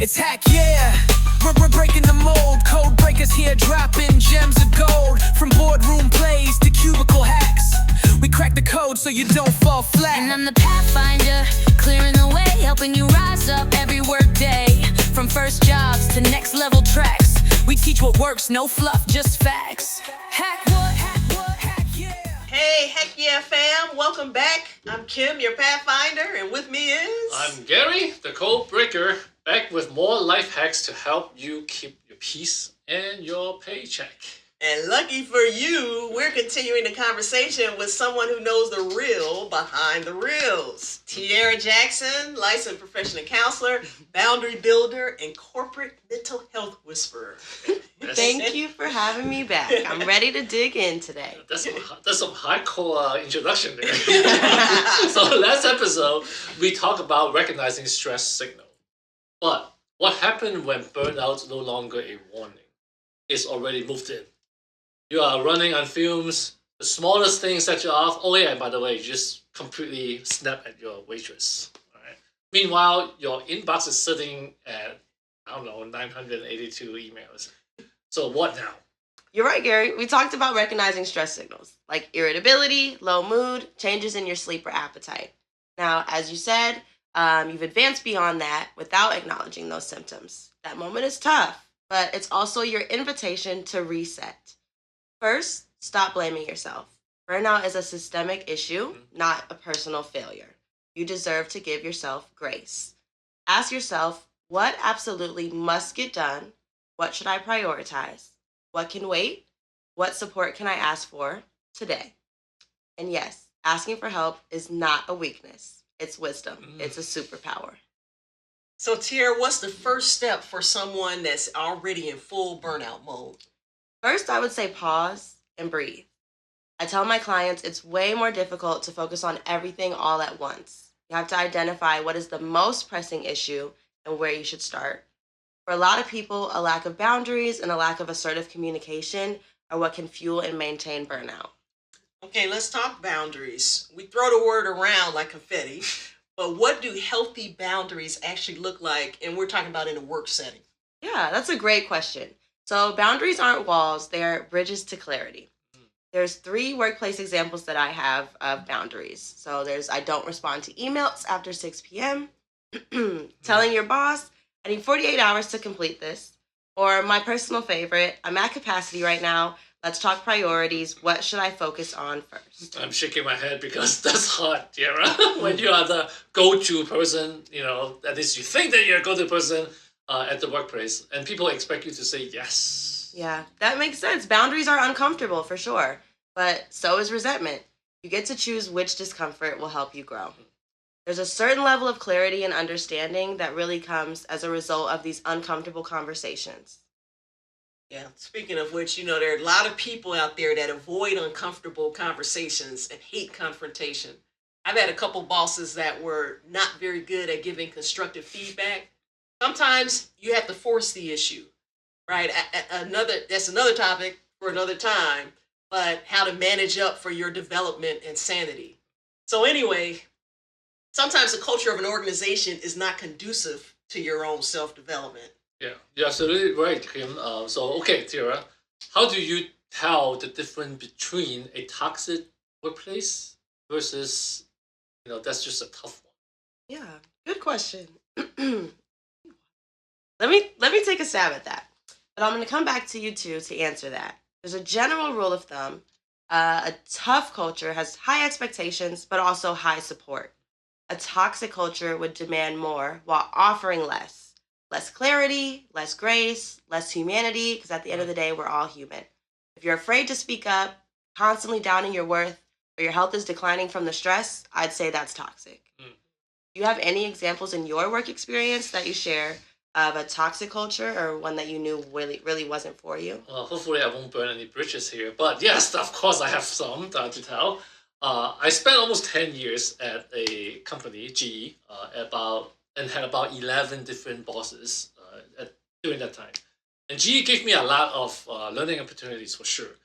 It's hack, yeah. We're breaking the mold. Code breakers here, dropping gems of gold. From boardroom plays to cubicle hacks, we crack the code so you don't fall flat. And I'm the Pathfinder, clearing the way, helping you rise up every work day. From first jobs to next level tracks, we teach what works, no fluff, just facts. Hack what, hack yeah. Hey, heck yeah, fam. Welcome back. I'm Kim, your Pathfinder, and with me is... I'm Gary, the code breaker, back with more life hacks to help you keep your peace and your paycheck. And lucky for you, we're continuing the conversation with someone who knows the real behind the reels. Tiara Jackson, licensed professional counselor, boundary builder, and corporate mental health whisperer. Thank you for having me back. I'm ready to dig in today. That's some hardcore introduction there. So last episode, we talked about recognizing stress signal. But what happened when burnout is no longer a warning? It's already moved in. You are running on fumes. The smallest thing set you off. Oh yeah, by the way, you just completely snap at your waitress. All right. Meanwhile, your inbox is sitting at, 982 emails. So what now? You're right, Gary. We talked about recognizing stress signals like irritability, low mood, changes in your sleep or appetite. Now, as you said, you've advanced beyond that without acknowledging those symptoms. That moment is tough, but it's also your invitation to reset. First, stop blaming yourself. Burnout is a systemic issue, not a personal failure. You deserve to give yourself grace. Ask yourself, what absolutely must get done? What should I prioritize? What can wait? What support can I ask for today? And yes, asking for help is not a weakness. It's wisdom. It's a superpower. So, Tiara, what's the first step for someone that's already in full burnout mode? First, I would say pause and breathe. I tell my clients it's way more difficult to focus on everything all at once. You have to identify what is the most pressing issue and where you should start. For a lot of people, a lack of boundaries and a lack of assertive communication are what can fuel and maintain burnout. Okay, let's talk boundaries. We throw the word around like confetti, but what do healthy boundaries actually look like? And we're talking about in a work setting. Yeah, that's a great question. So boundaries aren't walls, they're bridges to clarity. There's 3 workplace examples that I have of boundaries. So there's I don't respond to emails after 6 p.m., telling your boss I need 48 hours to complete this, or my personal favorite, I'm at capacity right now, let's talk priorities, what should I focus on first? I'm shaking my head because that's hard, Tiara. When you are the go-to person, at least you think that you're a go-to person at the workplace, and people expect you to say yes. Yeah, that makes sense. Boundaries are uncomfortable for sure, but so is resentment. You get to choose which discomfort will help you grow. There's a certain level of clarity and understanding that really comes as a result of these uncomfortable conversations. Yeah, speaking of which, there are a lot of people out there that avoid uncomfortable conversations and hate confrontation. I've had a couple bosses that were not very good at giving constructive feedback. Sometimes you have to force the issue, right? That's another topic for another time, but how to manage up for your development and sanity. So anyway, sometimes the culture of an organization is not conducive to your own self-development. Yeah, you're absolutely right, Kim. Okay, Tiara, how do you tell the difference between a toxic workplace versus, that's just a tough one? Yeah, good question. Let me take a stab at that. But I'm going to come back to you two to answer that. There's a general rule of thumb. A tough culture has high expectations, but also high support. A toxic culture would demand more while offering less. Less clarity, less grace, less humanity, because at the end of the day, we're all human. If you're afraid to speak up, constantly doubting your worth, or your health is declining from the stress, I'd say that's toxic. Do you have any examples in your work experience that you share of a toxic culture or one that you knew really wasn't for you? Well, hopefully I won't burn any bridges here. But yes, of course I have some to tell. I spent almost 10 years at a company, GE, and had about 11 different bosses during that time. And GE gave me a lot of learning opportunities for sure.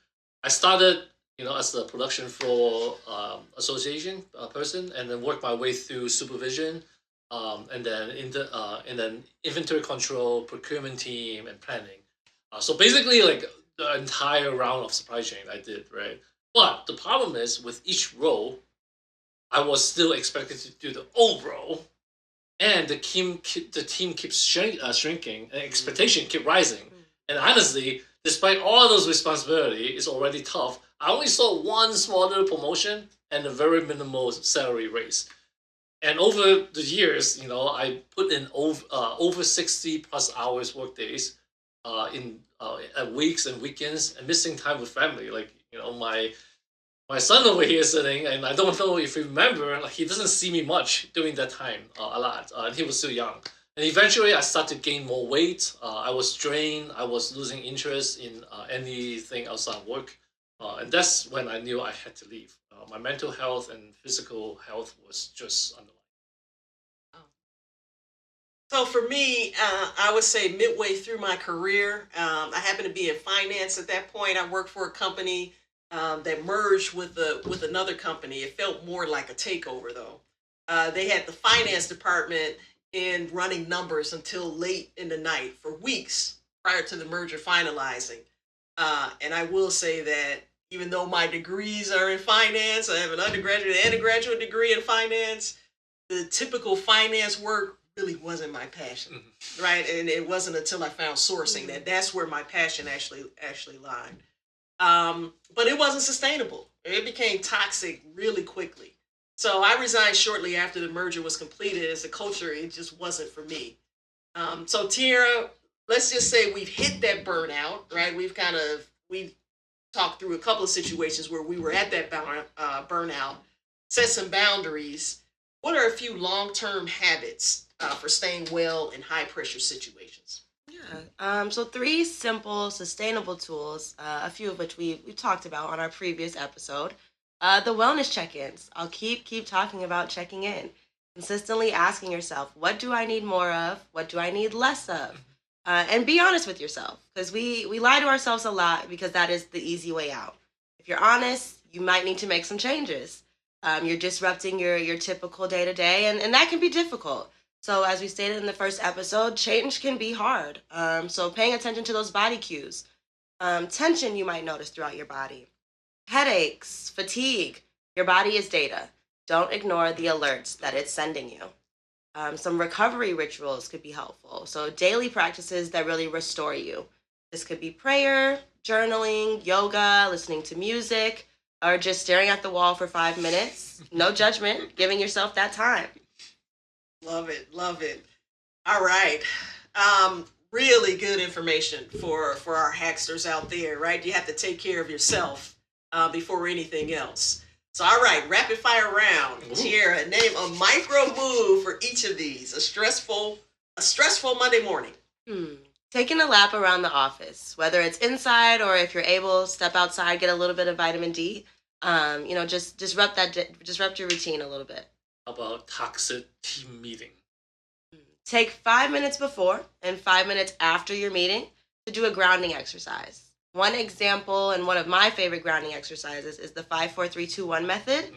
I started, as the production floor association person, and then worked my way through supervision, and then inventory control, procurement team, and planning. So basically, like the entire round of supply chain I did, right? But the problem is with each role, I was still expected to do the old role, and the team keeps shrinking, and expectation keep rising. And honestly, despite all those responsibility, it's already tough. I only saw one small little promotion and a very minimal salary raise. And over the years, I put in over 60 plus hours work days, in at weeks and weekends, and missing time with family. Like my son over here is sitting, and I don't know if you remember, like he doesn't see me much during that time, a lot, and he was still young. And eventually, I started to gain more weight. I was drained. I was losing interest in anything outside work, and that's when I knew I had to leave. My mental health and physical health was just on the line. So for me, I would say midway through my career, I happened to be in finance at that point. I worked for a company that merged with another company. It felt more like a takeover, though. They had the finance department in running numbers until late in the night for weeks prior to the merger finalizing. And I will say that even though my degrees are in finance, I have an undergraduate and a graduate degree in finance, the typical finance work really wasn't my passion, right? And it wasn't until I found sourcing that's where my passion actually lied. But it wasn't sustainable. It became toxic really quickly. So I resigned shortly after the merger was completed, as the culture, it just wasn't for me. So Tiara, let's just say we've hit that burnout, right? We've talked through a couple of situations where we were at that burnout, set some boundaries. What are a few long-term habits for staying well in high-pressure situations? Yeah. So 3 simple, sustainable tools, a few of which we've talked about on our previous episode. The wellness check-ins. I'll keep talking about checking in. Consistently asking yourself, what do I need more of? What do I need less of? And be honest with yourself, because we lie to ourselves a lot because that is the easy way out. If you're honest, you might need to make some changes. You're disrupting your typical day-to-day, and that can be difficult. So as we stated in the first episode, change can be hard. So paying attention to those body cues. Tension you might notice throughout your body. Headaches, fatigue. Your body is data. Don't ignore the alerts that it's sending you. Some recovery rituals could be helpful. So daily practices that really restore you. This could be prayer, journaling, yoga, listening to music, or just staring at the wall for 5 minutes. No judgment, giving yourself that time. Love it. All right. Really good information for our hacksters out there, right? You have to take care of yourself before anything else. So, all right, rapid fire round. Tiara, name a micro move for each of these. A stressful Monday morning. Taking a lap around the office, whether it's inside or if you're able, step outside, get a little bit of vitamin D. Just disrupt your routine a little bit. How about toxic team meeting? Take 5 minutes before and 5 minutes after your meeting to do a grounding exercise. One example and one of my favorite grounding exercises is the 5, 4, 3, 2, 1 method.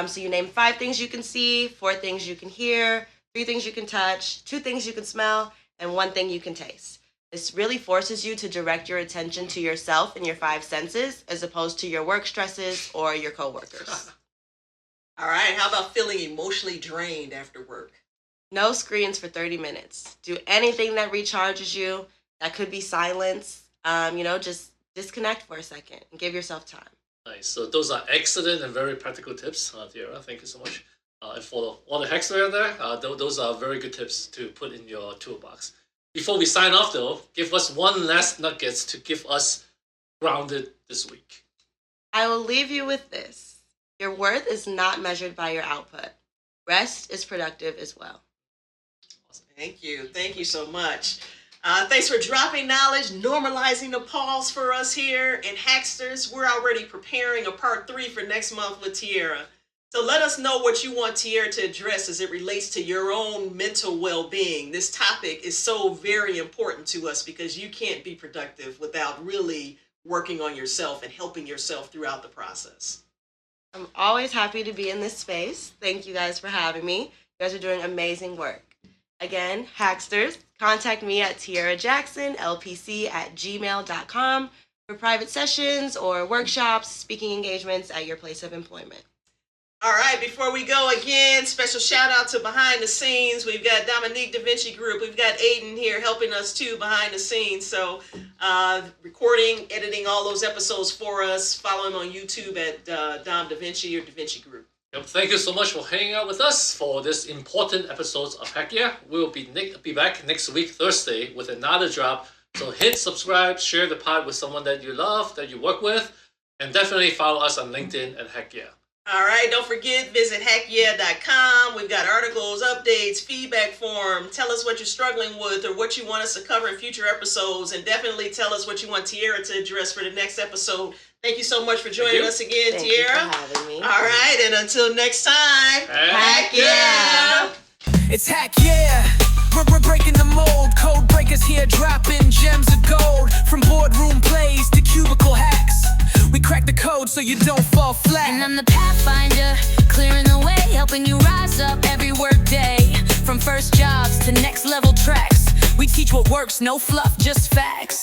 So you name 5 things you can see, 4 things you can hear, 3 things you can touch, 2 things you can smell, and 1 thing you can taste. This really forces you to direct your attention to yourself and your 5 senses as opposed to your work stresses or your coworkers. All right, how about feeling emotionally drained after work? No screens for 30 minutes. Do anything that recharges you. That could be silence. Just disconnect for a second and give yourself time. Nice. So those are excellent and very practical tips, Tiara. Thank you so much. And for all the hacks out there, those are very good tips to put in your toolbox. Before we sign off, though, give us one last nuggets to give us grounded this week. I will leave you with this. Your worth is not measured by your output. Rest is productive as well. Thank you so much. Thanks for dropping knowledge, normalizing the pause for us here. And Hacksters, we're already preparing a part 3 for next month with Tiara. So let us know what you want Tiara to address as it relates to your own mental well-being. This topic is so very important to us because you can't be productive without really working on yourself and helping yourself throughout the process. I'm always happy to be in this space. Thank you guys for having me. You guys are doing amazing work. Again, Hacksters, contact me at tiarajacksonlpc@gmail.com for private sessions or workshops, speaking engagements at your place of employment. All right, before we go again, special shout out to behind the scenes. We've got Dominique Da Vinci Group. We've got Aiden here helping us too behind the scenes. So recording, editing all those episodes for us. Follow him on YouTube at Dom Da Vinci or Da Vinci Group. Yep, thank you so much for hanging out with us for this important episode of Heck Yeah. We'll be back next week, Thursday, with another drop. So hit subscribe, share the pod with someone that you love, that you work with, and definitely follow us on LinkedIn at Heck Yeah. All right, don't forget, visit HeckYeA.com. We've got articles, updates, feedback form. Tell us what you're struggling with or what you want us to cover in future episodes, and definitely tell us what you want Tiara to address for the next episode. Thank you so much for joining us again, Thank Tiara. you for having me. All right, and until next time, Heck yeah! It's Hack Yeah. We're breaking the mold. Code breakers here dropping gems of gold. From boardroom plays to cubicle hacks. We crack the code so you don't fall flat. And I'm the Pathfinder, clearing the way, helping you rise up every work day. From first jobs to next level tracks, we teach what works, no fluff, just facts.